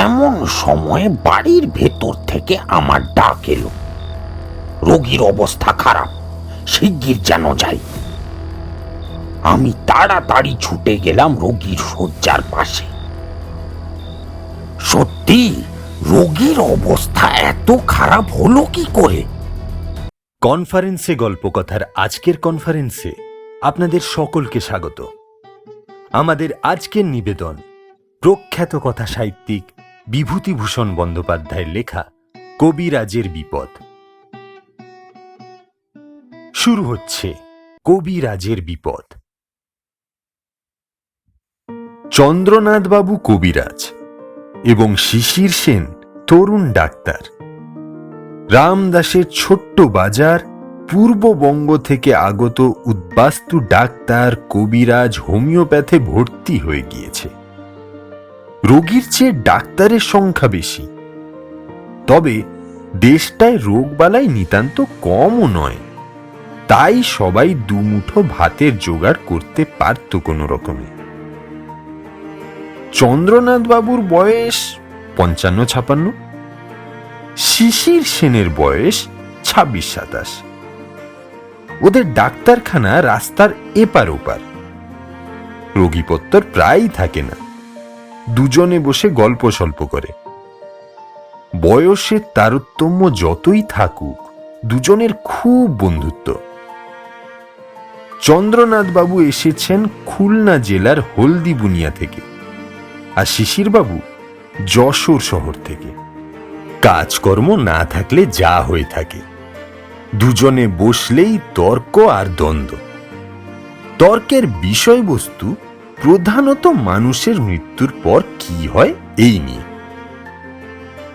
এমন সময় বাড়ির ভেতর থেকে আমার ডাক এলো, রোগীর অবস্থা খারাপ, শিগগির যেন যাই। আমি তাড়াতাড়ি ছুটে গেলাম রোগীর শয্যার পাশে। সত্যি রোগীর অবস্থা এত খারাপ হলো কি করে? কনফারেন্সে গল্পকথার আজকের কনফারেন্সে আপনাদের সকলকে স্বাগত। আমাদের আজকের নিবেদন প্রখ্যাত কথা সাহিত্যিক বিভূতিভূষণ বন্দ্যোপাধ্যায়ের লেখা কবিরাজের বিপদ। শুরু হচ্ছে কবিরাজের বিপদ। চন্দ্রনাথবাবু কবিরাজ এবং শিশির সেন তরুণ ডাক্তার। রামদাসের ছোট্ট বাজার, পূর্ববঙ্গ থেকে আগত উদ্বাস্তু ডাক্তার কবিরাজ হোমিওপ্যাথে ভর্তি হয়ে গিয়েছে। রোগীর চেয়ে ডাক্তারের সংখ্যা বেশি, তবে দেশটায় রোগবালাই নিতান্ত কমও নয়। তাই সবাই দুমুঠো ভাতের জোগাড় করতে পারত কোনো রকমে। চন্দ্রনাথবাবুর বয়স ৫৫-৫৬, শিশির সেনের বয়স ২৬-২৭। ওদের ডাক্তারখানা রাস্তার এপার ওপার। রোগীপত্তর প্রায়ই থাকে না, দুজনে বসে গল্প সল্প করে। বয়সের তারতম্য যতই থাকুক, দুজনের খুব বন্ধুত্ব। চন্দ্রনাথবাবু এসেছেন খুলনা জেলার হলদিবুনিয়া থেকে, আর শিশিরবাবু যশোর শহর থেকে। কাজকর্ম না থাকলে যা হয়ে থাকে, দুজনে বসলেই তর্ক আর দ্বন্দ্ব। তর্কের বিষয়বস্তু প্রধানত মানুষের মৃত্যুর পর কি হয় এই নিয়ে।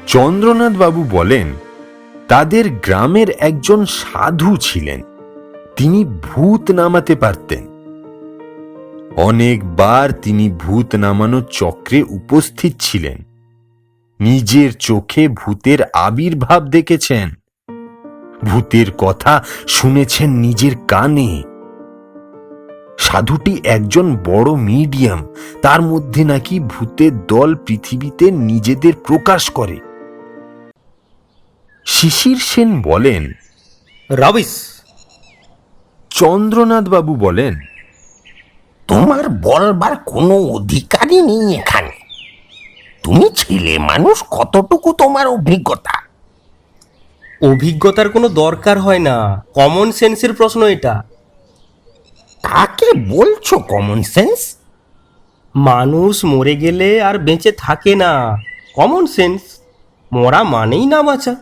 চন্দ্রনাথবাবু বলেন, তাদের গ্রামের একজন সাধু ছিলেন, তিনি ভূত নামাতে পারতেন। অনেকবার তিনি ভূত নামানোর চক্রে উপস্থিত ছিলেন, নিজের চোখে ভূতের আবির্ভাব দেখেছেন, ভূতের কথা শুনেছেন নিজের কানে। সাধুটি একজন বড় মিডিয়াম, তার মধ্যে নাকি ভূতের দল পৃথিবীতে নিজেদের প্রকাশ করে। শিশির সেন বলেন, রাবিশ। চন্দ্রনাথবাবু বলেন, তোমার বলবার কোনো অধিকারই নেই এখানে। তুমি ছেলে মানুষ, কতটুকু তোমার অভিজ্ঞতা? অভিজ্ঞতার কোনো দরকার হয় না, কমন সেন্সের প্রশ্ন এটা। কাকে বলছো কমন সেন্স? মানুষ মরে গেলে আর বেঁচে থাকে না, কমন সেন্স। মরা মানেই না বাঁচা।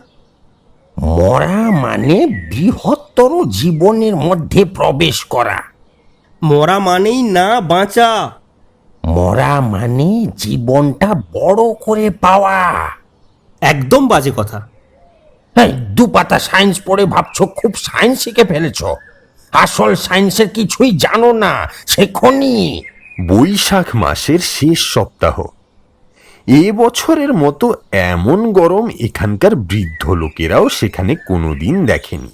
মরা মানে বৃহত্তর জীবনের মধ্যে প্রবেশ করা। মরা মানেই না বাঁচা। মরা মানে জীবনটা বড় করে পাওয়া। একদম বাজে কথা। এই দুপাতা সায়েন্স পড়ে ভাবছো খুব সায়েন্স শিখে ফেলেছ, আসল সায়েন্সের কিছুই জানো না। শেখনি। বৈশাখ মাসের শেষ সপ্তাহ। এ বছরের মতো এমন গরম এখানকার বৃদ্ধ লোকেরাও সেখানে কোনোদিন দেখেনি।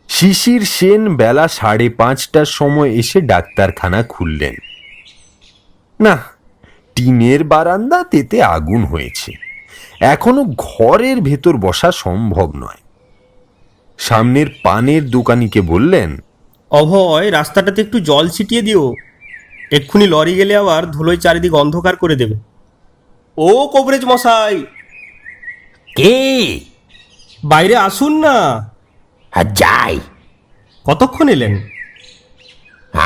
শিশির সেন বেলা ৫:৩০টার সময় এসে ডাক্তারখানা খুললেন। না, টিনের বারান্দা তেতে আগুন হয়েছে, এখনো ঘরের ভেতর বসা সম্ভব নয়। সামনের পানের দোকানিকে বললেন, অভয়, রাস্তাটাতে একটু জল ছিটিয়ে দিও, এক্ষুনি লরি গেলে আবার ধুলোয় চারিদিক অন্ধকার করে দেবে। ও কবরেজ মশাই, কে? বাইরে আসুন না। যাই। কতক্ষণ এলেন?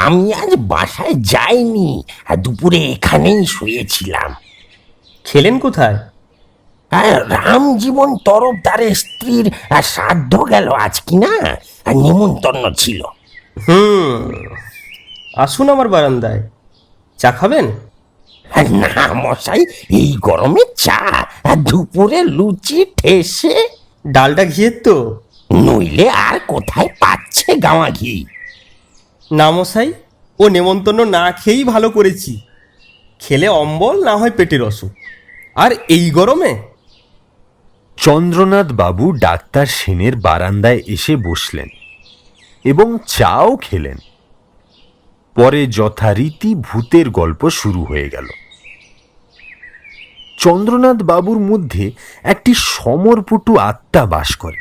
আমি আজ বাসায় যাইনি, দুপুরে এখানেই শুয়েছিলাম। খেলেন কোথায়? রামজীবন তরফদারের স্ত্রীর শ্রাদ্ধ গেল আজ, কি না, নিমন্ত্রণ ছিল। আসুন আমার বারান্দায়, চা খাবেন? না মশাই, এই গরমে চা, দুপুরে লুচি ঠেসে। ডালটা ঘিয়ের তো? নইলে আর কোথায় পাচ্ছে গাওয়া ঘি? না মশাই, ও নেমন্তন্ন না খেয়েই ভালো করেছি। খেলে অম্বল, না হয় পেটের অসুখ, আর এই গরমে। চন্দ্রনাথ বাবু ডাক্তার সেনের বারান্দায় এসে বসলেন এবং চাও খেলেন। পরে যথারীতি ভূতের গল্প শুরু হয়ে গেল। চন্দ্রনাথ বাবুর মধ্যে একটি সমরপটু আত্মা বাস করে।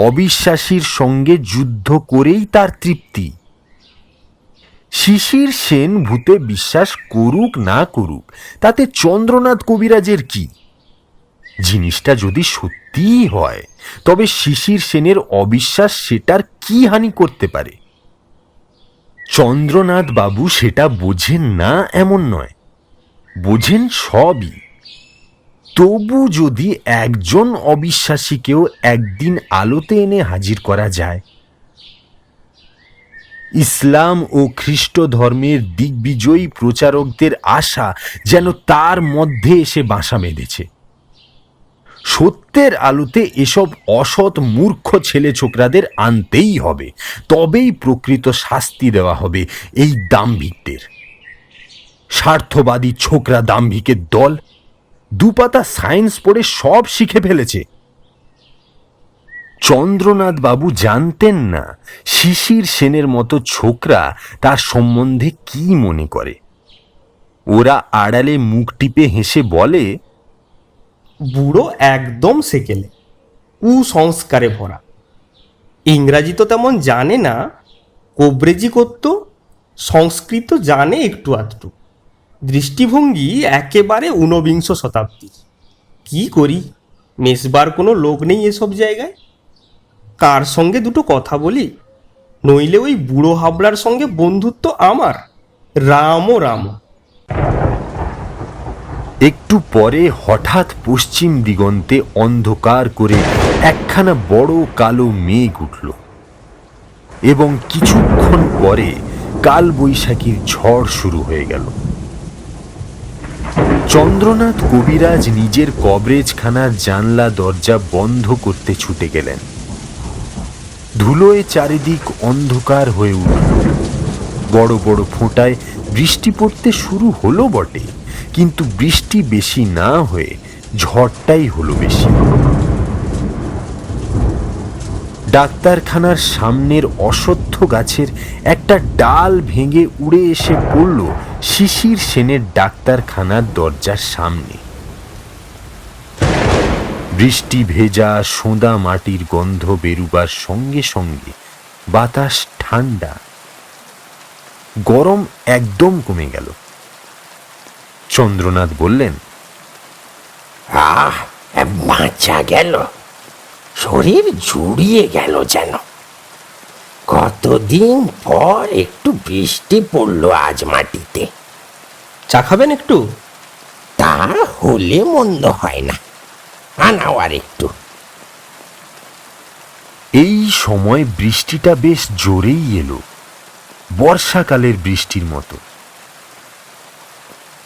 অবিশ্বাসীর সঙ্গে যুদ্ধ করেই তার তৃপ্তি। শিশির সেন ভূতে বিশ্বাস করুক না করুক তাতে চন্দ্রনাথ কবিরাজের কি? জিনিসটা যদি সত্যিই হয় তবে শিশির সেনের অবিশ্বাস সেটার কি হানি করতে পারে? চন্দ্রনাথ বাবু সেটা বোঝেন না এমন নয়, বোঝেন সবই। তবু যদি একজন অবিশ্বাসীকেও একদিন আলোতে এনে হাজির করা যায়। ইসলাম ও খ্রিস্ট ধর্মের দিগ্বিজয়ী প্রচারকদের আশা যেন তার মধ্যে এসে বাসা বেঁধেছে। সত্যের আলোতে এসব অসৎ মূর্খ ছেলে ছোকরাদের আনতেই হবে, তবেই প্রকৃত শাস্তি দেওয়া হবে এই দাম্ভিকদের। স্বার্থবাদী ছোকরা দাম্ভিকের দল দুপাতা সায়েন্স পড়ে সব শিখে ফেলেছে। চন্দ্রনাথ বাবু জানতেন না শিশির সেনের মতো ছোকরা তার সম্বন্ধে কি মনে করে। ওরা আড়ালে মুখ টিপে হেসে বলে, বুড়ো একদম সেকেলে, কুসংস্কারে ভরা। ইংরাজি তো তেমন জানে না, কবরেজি করত, সংস্কৃত জানে একটু আধটু, দৃষ্টিভঙ্গি একেবারে ঊনবিংশ শতাব্দীর। কি করি, মেশবার কোনো লোক নেই এসব জায়গায়। কার সঙ্গে দুটো কথা বলি? নইলে ওই বুড়ো হাবড়ার সঙ্গে বন্ধুত্ব আমার, রাম ও রাম। একটু পরে হঠাৎ পশ্চিম দিগন্তে অন্ধকার করে একখানা বড় কালো মেঘ উঠল এবং কিছুক্ষণ পরে কালবৈশাখীর ঝড় শুরু হয়ে গেল। চন্দ্রনাথ কবিরাজ নিজের কবরেজখানার জানলা দরজা বন্ধ করতে ছুটে গেলেন। ধুলোয় চারিদিক অন্ধকার হয়ে উঠল। বড় বড় ফোঁটায় বৃষ্টি পড়তে শুরু হলো বটে, কিন্তু বৃষ্টি বেশি না হয়ে ঝড়টাই হলো বেশি। ডাক্তারখানার সামনের অশ্বত্থ গাছের একটা ডাল ভেঙে উড়ে এসে পড়ল শিশির সেনের ডাক্তারখানার দরজার সামনে। বৃষ্টি ভেজা সোঁদা মাটির গন্ধ বেরুবার সঙ্গে সঙ্গে বাতাস ঠান্ডা, গরম একদম কমে গেল। চন্দ্রনাথ বললেন, আহ, বাঁচা গেল, শরীর জুড়িয়ে গেল যেন। কতদিন পর একটু বৃষ্টি পড়লো আজ মাটিতে। চা খাবেন একটু? তা হলে মন্দ হয় না, আনাও আর একটু। এই সময় বৃষ্টিটা বেশ জোরেই এলো, বর্ষাকালের বৃষ্টির মতো।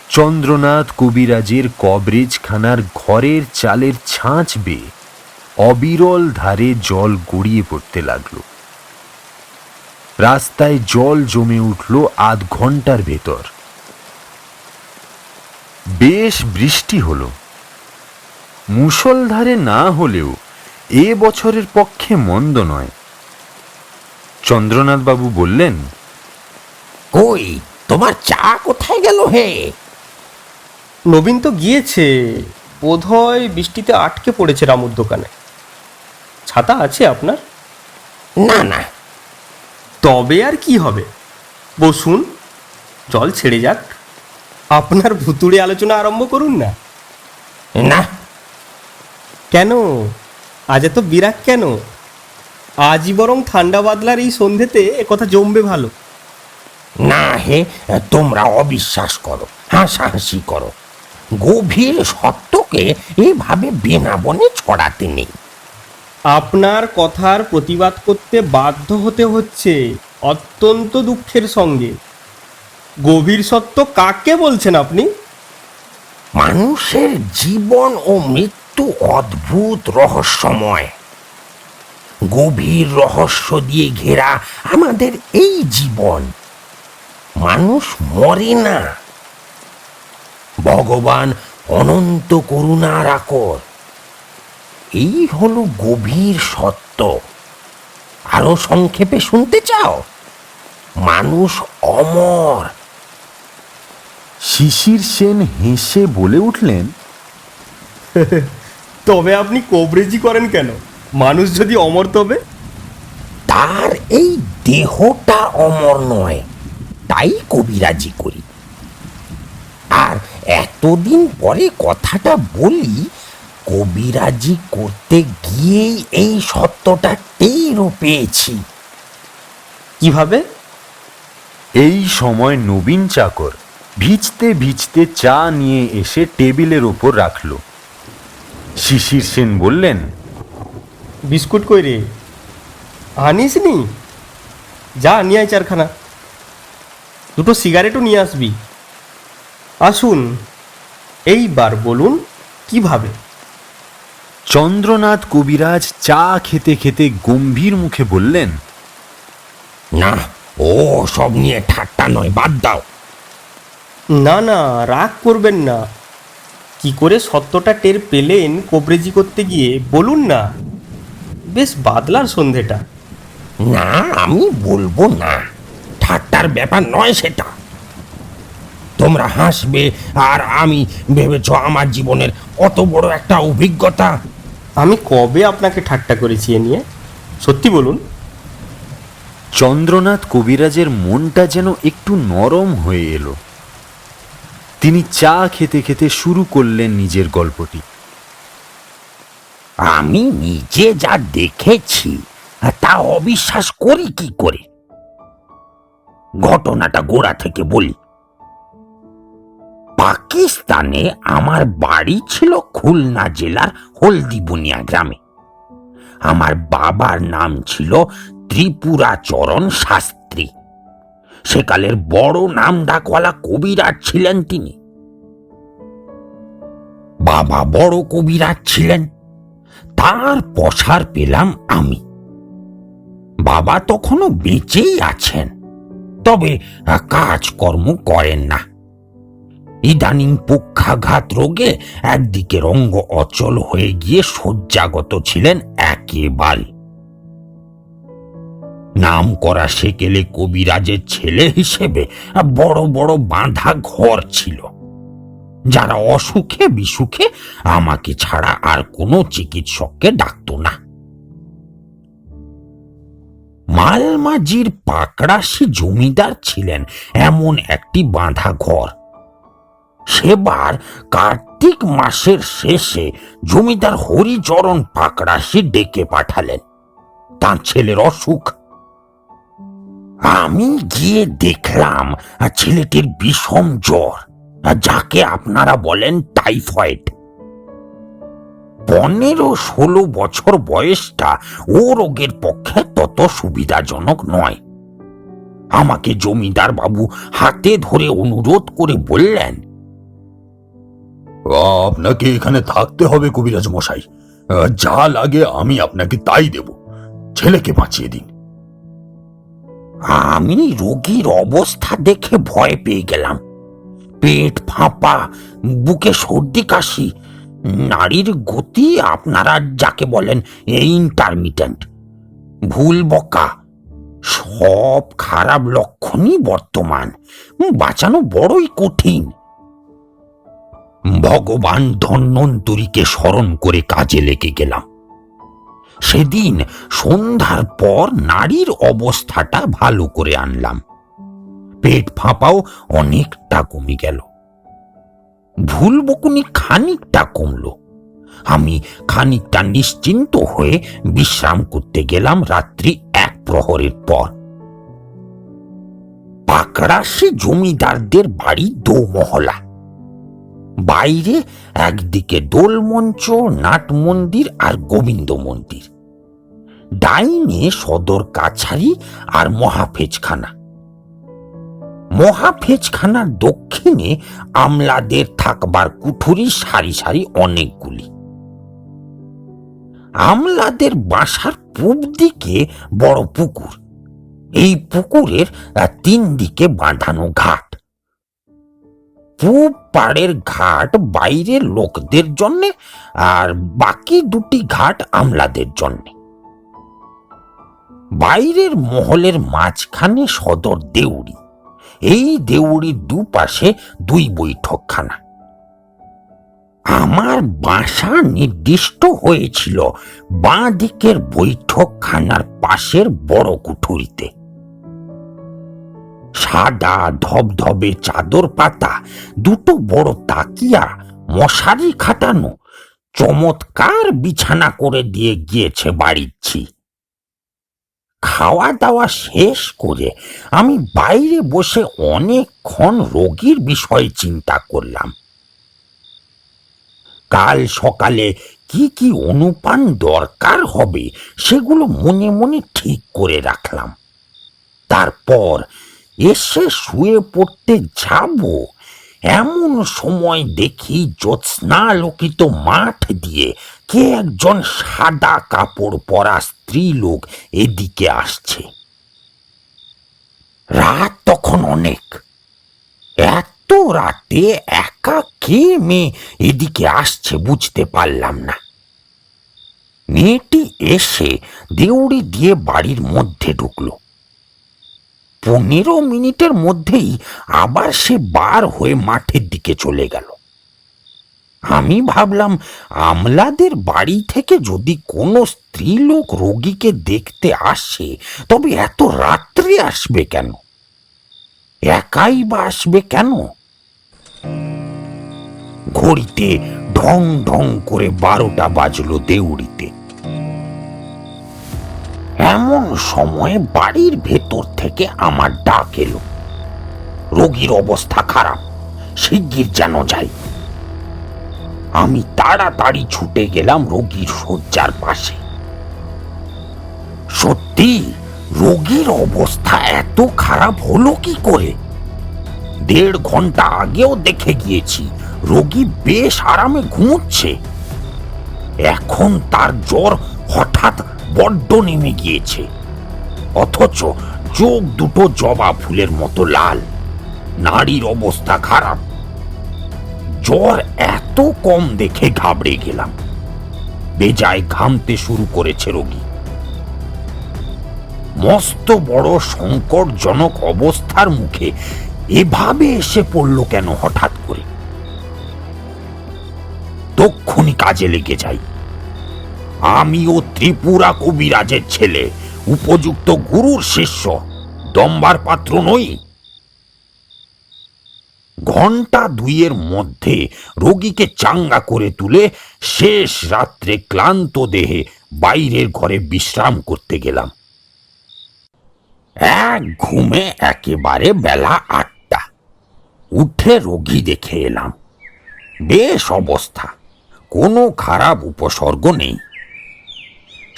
চন্দ্রনাথ কবিরাজের কবরেজখানার ঘরের চালের ছাঁচ বেয়ে অবিরল ধারে জল গড়িয়ে পড়তে লাগলো। রাস্তায় জল জমে উঠল আধ ঘন্টার ভেতর। বেশ বৃষ্টি হলো, মুষলধারে না হলেও এ বছরের পক্ষে মন্দ নয়। চন্দ্রনাথ বাবু বললেন, কই তোমার চা কোথায় গেল হে? নবীন তো গিয়েছে, বোধহয় বৃষ্টিতে আটকে পড়েছে রামুর দোকানে। ছাতা আছে আপনার? না না। তবে আর কি হবে, বসুন, জল ছেড়ে যাক। আপনার ভুতুড়ে আলোচনা আরম্ভ করুন না। না, কেন আজ এত বিরাগ কেন? আজই বরং ঠান্ডা বাদলার এই সন্ধেতে একথা জমবে ভালো। না হে, তোমরা অবিশ্বাস করো, হাসাহাসি করো। গভীর সত্যকে এভাবে বেনাবনে ছড়াতে নেই। আপনার কথার প্রতিবাদ করতে বাধ্য হতে হচ্ছে অত্যন্ত দুঃখের সঙ্গে। গভীর সত্য কাকে বলছেন আপনি? মানুষের জীবন ও মৃত্যু অদ্ভুত রহস্যময়। গভীর রহস্য দিয়ে ঘেরা আমাদের এই জীবন। মানুষ মরে না, ভগবান অনন্ত করুণার আকর। এই হলো গভীর সত্য। আরো সংক্ষেপে শুনতে চাও? মানুষ অমর। শিশির সেন হেসে বলে উঠলেন, তবে আপনি কবরেজি করেন কেন? মানুষ যদি অমর তবে? তার এই দেহটা অমর নয়, তাই কবিরাজি করি। আর এতদিন পরে কথাটা বলি, কবিরাজি করতে গিয়েই এই সত্যটা টেরও পেয়েছি। কিভাবে? এই সময় নবীন চাকর ভিজতে ভিজতে চা নিয়ে এসে টেবিলের ওপর রাখল। শিশির সেন বললেন, বিস্কুট কই রে? আনিস নি? যা নিয়ে আয় চারখানা, দুটো সিগারেটও নিয়ে আসবি। আসুন, এইবার বলুন কিভাবে? চন্দ্রনাথ কবিরাজ চা খেতে খেতে গম্ভীর মুখে বললেন, না, ও সব নিয়ে ঠাট্টা নয়, বাদ দাও। না না, রাগ করবেন না। কি করে সত্যটা টের পেলেন কবরেজি করতে গিয়ে, বলুন না। বেশ বাদলার সন্ধেটা। না, আমি বলবো না, ঠাট্টার ব্যাপার নয় সেটা। তোমরা হাসবে আর আমি ভেবেছ আমার জীবনের অত বড় একটা অভিজ্ঞতা। আমি কবে আপনাকে ঠাট্টা করেছি এ নিয়ে? সত্যি বলুন। চন্দ্রনাথ কবিরাজের মনটা যেন একটু নরম হয়ে এলো। তিনি চা খেতে খেতে শুরু করলেন নিজের গল্পটি। আমি নিজে যা দেখেছি তা অবিশ্বাস করি কি করে। ঘটনাটা গোড়া থেকে বলি। পাকিস্তানে আমার বাড়ি ছিল খুলনা জেলার হলদিবুনিয়া গ্রামে। আমার বাবার নাম ছিল ত্রিপুরাচরণ শাস্ত্রী। সেকালের বড় নাম ডাকওয়ালা কবিরাজ ছিলেন তিনি। বাবা বড় কবিরাজ ছিলেন, তার পসার পেলাম আমি। বাবা তখনও বেঁচেই আছেন, তবে কাজকর্ম করেন না। ইদানিং পক্ষাঘাত রোগে একদিকে অঙ্গ অচল হয়ে গিয়ে শয্যাগত ছিলেন একেবারে। নাম করা সেকেলে কবিরাজের ছেলে হিসেবে বড় বড় বাঁধা ঘর ছিল, যারা অসুখে বিসুখে আমাকে ছাড়া আর কোনো চিকিৎসককে ডাকত না। মালমাজির পাকড়াশি জমিদার ছিলেন এমন একটি বাঁধা ঘর। সেবার কার্তিক মাসের শেষে জমিদার হরিচরণ পাকড়াশি ডেকে পাঠালেন তার ছেলের অসুখ। আমি গিয়ে দেখলাম ছেলেটির বিষম জ্বর, যাকে আপনারা বলেন টাইফয়েড। 15-16 বছর বয়সটা ও রোগের পক্ষে তত সুবিধাজনক নয়। আমাকে জমিদার বাবু হাতে ধরে অনুরোধ করে বললেন, আপনাকে এখানে থাকতে হবে কবিরাজ মশাই। যা লাগে আমি আপনাকে তাই দেব। ছেলেকে বাঁচিয়ে দিন। আমি রোগীর অবস্থা দেখে ভয় পেয়ে গেলাম। পেট ফাঁপা, বুকে সর্দি কাশি, নাড়ির গতি আপনারা যাকে বলেন ইন্টারমিটেন্ট, ভুল বকা, সব খারাপ লক্ষণই বর্তমান। বাঁচানো বড়ই কঠিন। ভগবান ধন্বন্তরীকে স্মরণ করে কাজে লেগে গেলাম। সেদিন সন্ধ্যার পর নারীর অবস্থাটা ভালো করে আনলাম। পেট ফাঁপাও অনেকটা কমে গেল। ভুল বকুনি খানিকটা কমল। আমি খানিকটা নিশ্চিন্ত হয়ে বিশ্রাম করতে গেলাম রাত্রি 1 প্রহরের পর। পাকড়াশি জমিদারদের বাড়ি দোমহলা। বাইরে একদিকে দোলমঞ্চ, নাট মন্দির আর গোবিন্দ মন্দির, ডাইনে সদর কাছারি আর মহাফেজখানা। মহাফেজখানার দক্ষিণে আমলাদের থাকবার কুঠুরি সারি সারি অনেকগুলি। আমলাদের বাসার পূব দিকে বড় পুকুর। এই পুকুরের 3 দিকে বাঁধানো ঘাট। পূব পাড়ের ঘাট বাইরের লোকদের জন্যে, আর বাকি 2টি ঘাট আমলাদের জন্যে। বাইরের মহলের মাঝখানে সদর দেউড়ি, এই দেউড়ির দুপাশে দুই বৈঠকখানা। আমার বাসা নির্দিষ্ট হয়েছিল বাঁ দিকের বৈঠকখানার পাশের বড় কুঠুরিতে। সাদা ধবধবে চাদর পাতা, দুটো বড় তাকিয়া, মশারি খাটানো, চমৎকার বিছানা করে দিয়ে গিয়েছে বাড়িচ্ছি। খাওয়া দাওয়া শেষ করে আমি বাইরে বসে অনেকক্ষণ রোগীর বিষয়ে চিন্তা করলাম। কাল সকালে কি কি অনুপান দরকার হবে সেগুলো মনে মনে ঠিক করে রাখলাম। তারপর এসে শুয়ে পড়তে যাব, এমন সময় দেখি জ্যোৎস্নালোকিত মাঠ দিয়ে কে একজন সাদা কাপড় পরা স্ত্রীলোক এদিকে আসছে। রাত তখন অনেক। এত রাতে একা কে মেয়ে এদিকে আসছে বুঝতে পারলাম না। মেয়েটি এসে দেউড়ি দিয়ে বাড়ির মধ্যে ঢুকলো। 15 মিনিটের মধ্যেই আবার সে বার হয়ে মাঠের দিকে চলে গেল। আমি ভাবলাম, আমলাদের বাড়ি থেকে যদি কোনো স্ত্রীলোক রোগীকে দেখতে আসে তবে এত রাত্রে আসবে কেন? একাই বা আসবে কেন? ঘড়িতে ঢং ঢং করে 12টা বাজলো দেউড়িতে। এমন সময় বাড়ির ভেতর থেকে আমার ডাক এলো, রোগীর অবস্থা খারাপ, শিগগির যেন যাই। আমি তাড়াতাড়ি ছুটে গেলাম রোগীর শয্যার পাশে। সত্যি রোগীর অবস্থা এত খারাপ হলো কি করে? 1.5 ঘন্টা আগেও দেখে গিয়েছি রোগী বেশ আরামে ঘুমোচ্ছে। এখন তার জ্বর হঠাৎ বড্ড নেমে গিয়েছে, অথচ চোখ দুটো জবা ফুলের মতো লাল। নাড়ির অবস্থা খারাপ। জ্বর এত কম দেখে ঘাবড়ে গেলাম। বেজায় ঘামতে শুরু করেছে রোগী। মস্ত বড় সংকটজনক অবস্থার মুখে এভাবে এসে পড়ল কেন হঠাৎ করে? তক্ষুনি কাজে লেগে যাই। আমিও ত্রিপুরা কবিরাজের ছেলে, উপযুক্ত গুরুর শিষ্য, দম্বার পাত্র নই। ঘন্টা 2 মধ্যে রোগীকে চাঙ্গা করে তুলে শেষ রাত্রে ক্লান্ত দেহে বাইরের ঘরে বিশ্রাম করতে গেলাম। এক ঘুমে একেবারে বেলা 8টা। উঠে রোগী দেখে এলাম। বেশ অবস্থা, কোনো খারাপ উপসর্গ নেই।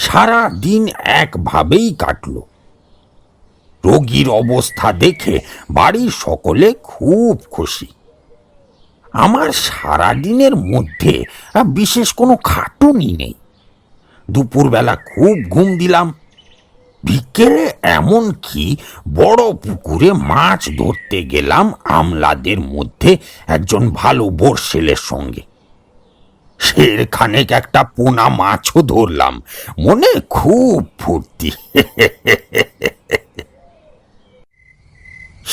সারা দিন একভাবেই কাটল। রোগীর অবস্থা দেখে বাড়ির সকলে খুব খুশি। আমার সারা দিনের মধ্যে বিশেষ কোনো খাটুনি নেই। দুপুরবেলা খুব ঘুম দিলাম। বিকেলে এমনকি বড় পুকুরে মাছ ধরতে গেলাম আমলাদের মধ্যে একজন ভালো বর্ষেলের সঙ্গে। সেখানেক একটা পোনা মাছও ধরলাম। মনে খুব ফুর্তি।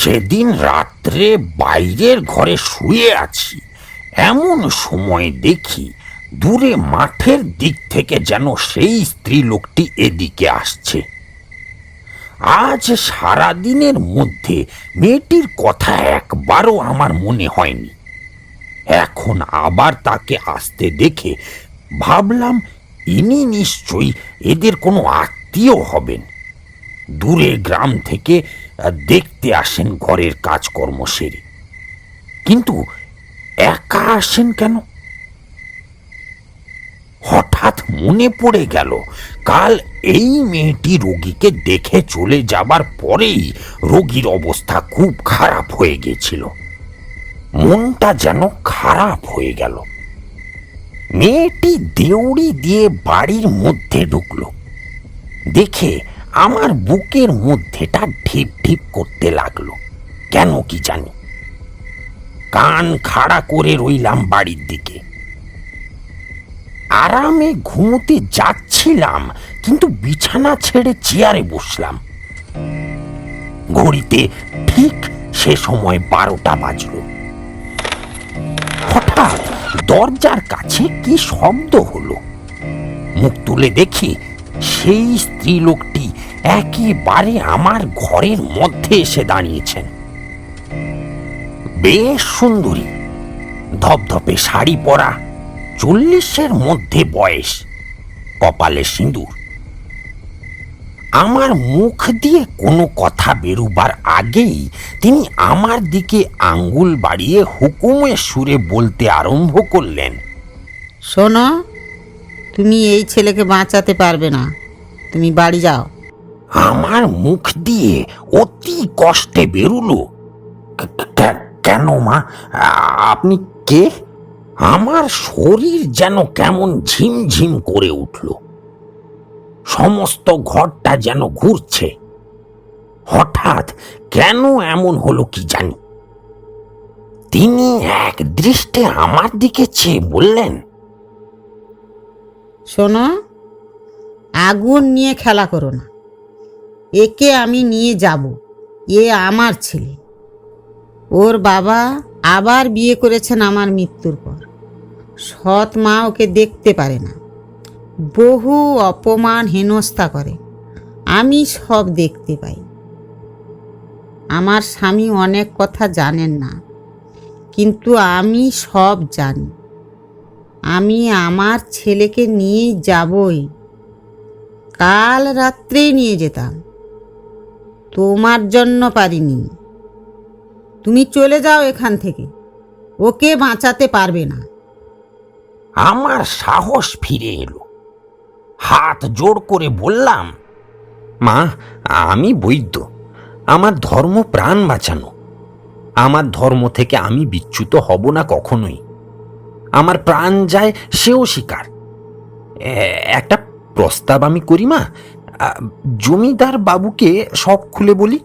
সেদিন রাত্রে বাইরের ঘরে শুয়ে আছি, এমন সময় দেখি দূরে মাঠের দিক থেকে যেন সেই স্ত্রীলোকটি এদিকে আসছে। আজ সারাদিনের মধ্যে মেয়েটির কথা একবারও আমার মনে হয়নি। এখন আবার তাকে আসতে দেখে ভাবলাম, ইনি নিশ্চয়ই এদের কোনো আত্মীয় হবেন। দূরে গ্রাম থেকে দেখতে আসেন ঘরের কাজকর্ম সেরে। কিন্তু একা আসেন কেন? হঠাৎ মনে পড়ে গেল, কাল এই মেয়েটি রোগীকে দেখে চলে যাবার পরেই রোগীর অবস্থা খুব খারাপ হয়ে গেছিল। মনটা যেন খারাপ হয়ে গেল। মেয়েটি দেউড়ি দিয়ে বাড়ির মধ্যে ঢুকলো। দেখে আমার বুকের মধ্যেটা ঢিপ ঢিপ করতে লাগলো, কেন কি জানি। কান খাড়া করে রইলাম বাড়ির দিকে। আরামে ঘুমোতে যাচ্ছিলাম, কিন্তু বিছানা ছেড়ে চেয়ারে বসলাম। ঘড়িতে ঠিক সে সময় 12টা বাজল। হঠাৎ দরজার কাছে কি শব্দ হলো। মুখ তুলে দেখি সেই স্ত্রীলোকটি একেবারে আমার ঘরের মধ্যে এসে দাঁড়িয়েছেন। বেশ সুন্দরী, ধপধপে শাড়ি পরা, 40-এর মধ্যে বয়স, কপালে সিঁদুর। আমার মুখ দিয়ে কোনো কথা বেরুবার আগেই তিনি আমার দিকে আঙ্গুল বাড়িয়ে হুকুমের সুরে বলতে আরম্ভ করলেন, শোনো, তুমি এই ছেলেকে বাঁচাতে পারবে না, তুমি বাড়ি যাও। আমার মুখ দিয়ে অতি কষ্টে বেরুলো, কেন মা, আপনি কে? আমার শরীর যেন কেমন ঝিমঝিম করে উঠল, সমস্ত ঘরটা যেন ঘুরছে। হঠাৎ কেন এমন হলো কি জানি। তিনি এক দৃষ্টে আমার দিকে চেয়ে বললেন, শোনো, আগুন নিয়ে খেলা করো না, একে আমি নিয়ে যাব, এ আমার ছেলে। ওর বাবা আবার বিয়ে করেছেন আমার মৃত্যুর পর। সৎ মা ওকে দেখতে পারে না, বহু অপমান হেনস্থা করে, আমি সব দেখতে পাই। আমার স্বামী অনেক কথা জানেন না, কিন্তু আমি সব জানি। আমি আমার ছেলেকে নিয়ে যাবই, কাল রাত্রেই নিয়ে যেতাম, তোমার জন্য পারিনি। তুমি চলে যাও এখান থেকে, ওকে বাঁচাতে পারবে না। আমার সাহস ফিরে এলো। হাত জোড় করে বললাম, মা, আমি বৈদ্য, আমার ধর্ম প্রাণ বাঁচানো। আমার ধর্ম থেকে আমি বিচ্যুত হব না কখনোই। আমার প্রাণ যায় সেও স্বীকার। একটা প্রস্তাব আমি করি মা, জমিদার বাবুকে সব খুলে বলি।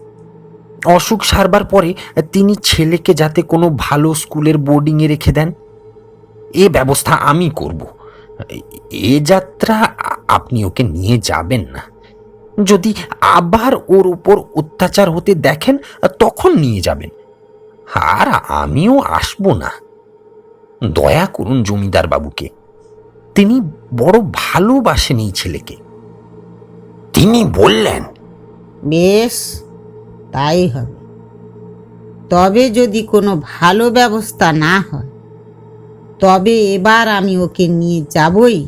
অসুখ সারবার পরে তিনি ছেলেকে যাতে কোনো ভালো স্কুলের বোর্ডিংয়ে রেখে দেন, এ ব্যবস্থা আমি করব। এ যাত্রা আপনি ওকে নিয়ে যাবেন না। যদি আবার ওর উপর অত্যাচার হতে দেখেন তখন নিয়ে যাবেন, আর আমিও আসবো না। দয়া করুন জমিদার বাবুকে, তিনি বড় ভালোবাসেন এই ছেলেকে। তিনি বললেন, বেশ, তাই হবে। তবে যদি কোনো ভালো ব্যবস্থা না হয়, তবে এবার আমি ওকে নিয়ে যাবই,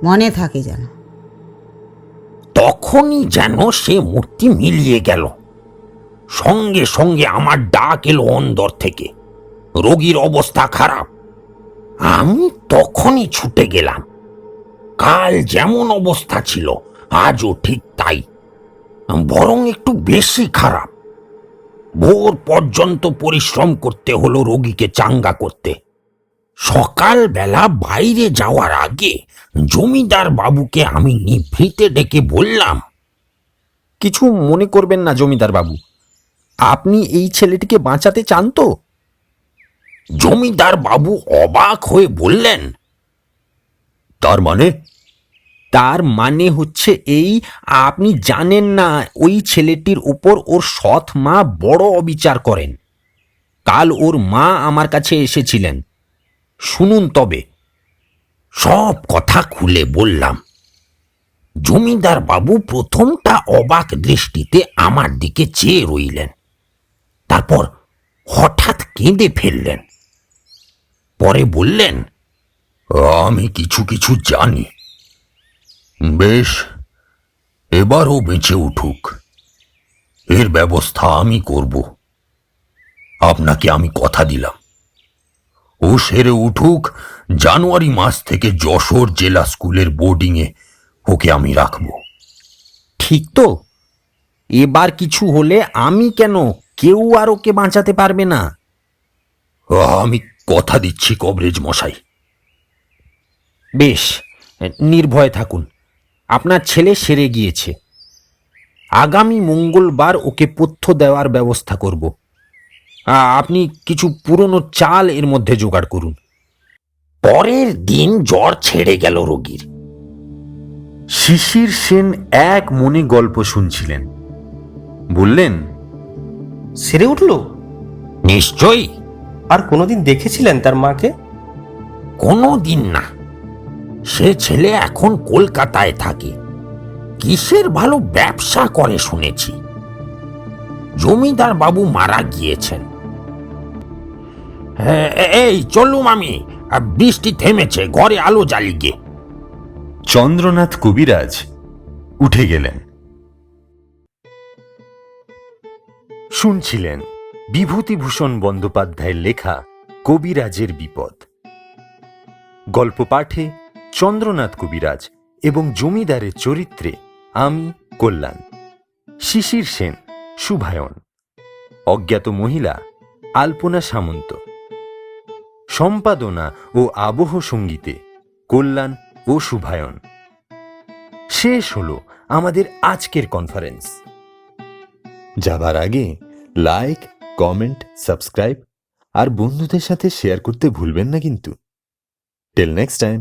মনে থাকে যেন। তখনই যেন সে মূর্তি মিলিয়ে গেল। সঙ্গে সঙ্গে আমার ডাক এলো অন্দর থেকে, রোগীর অবস্থা খারাপ। আমি তখনই ছুটে গেলাম। কাল যেমন অবস্থা ছিল আজও ঠিক তাই, বরং একটু বেশি খারাপ। ভোর পর্যন্ত পরিশ্রম করতে হলো রোগীকে চাঙ্গা করতে। সকালবেলা বাইরে যাওয়ার আগে জমিদার বাবুকে আমি নিভৃতে ডেকে বললাম, কিছু মনে করবেন না জমিদার বাবু, আপনি এই ছেলেটিকে বাঁচাতে চান তো? জমিদার বাবু অবাক হয়ে বললেন, তার মানে? তার মানে হচ্ছে এই, আপনি জানেন না ওই ছেলেটির উপর ওর সৎ মা বড় অবিচার করেন। কাল ওর মা আমার কাছে এসেছিলেন, শুনুন তবে। সব কথা খুলে বললাম। জমিদার বাবু প্রথমটা অবাক দৃষ্টিতে আমার দিকে চেয়ে রইলেন, তারপর হঠাৎ কেঁদে ফেললেন। পরে বললেন, আমি কিছু কিছু জানি। বেশ, এবারও বেঁচে উঠুক, এর ব্যবস্থা আমি করব। আপনাকে আমি কথা দিলাম, ও সেরে উঠুক, জানুয়ারি মাস থেকে যশোর জেলা স্কুলের বোর্ডিংয়ে ওকে আমি রাখব। ঠিক তো? এবার কিছু হলে আমি কেন, কেউ আর ওকে বাঁচাতে পারবে না। আমি কথা দিচ্ছি কবরেজ মশাই। বেশ, নির্ভয়ে থাকুন, আপনার ছেলে সেরে গিয়েছে। আগামী মঙ্গলবার ওকে পথ্য দেওয়ার ব্যবস্থা করব। আপনি কিছু পুরনো চাল এর মধ্যে জোগাড় করুন। পরের দিন জ্বর ছেড়ে গেল রোগীর। শিশির সেন এক মনে গল্প শুনছিলেন। বললেন, সেরে উঠলো? নিশ্চয়ই। আর কোনোদিন দেখেছিলেন তার মাকে? কোনো দিন না। সে ছেলে এখন কলকাতায় থাকে, কিসের ভালো ব্যবসা করে শুনেছি। জমিদার বাবু মারা গিয়েছেন। হ্যাঁ, এই চলুম আমি, বৃষ্টি থেমেছে, ঘরে আলো জ্বালিয়ে। চন্দ্রনাথ কবিরাজ উঠে গেলেন। শুনছিলেন বিভূতিভূষণ বন্দ্যোপাধ্যায়ের লেখা কবিরাজের বিপদ। গল্প পাঠে চন্দ্রনাথ কবিরাজ এবং জমিদারের চরিত্রে আমি কল্যাণ, শিশির সেন শুভায়ন, অজ্ঞাত মহিলা আলপনা সামন্ত, সম্পাদনা ও আবহ সঙ্গীতে কল্যাণ ও শুভায়ন। শেষ হলো আমাদের আজকের কনফারেন্স। যাবার আগে লাইক, কমেন্ট, সাবস্ক্রাইব আর বন্ধুদের সাথে শেয়ার করতে ভুলবেন না কিন্তু। Till next time.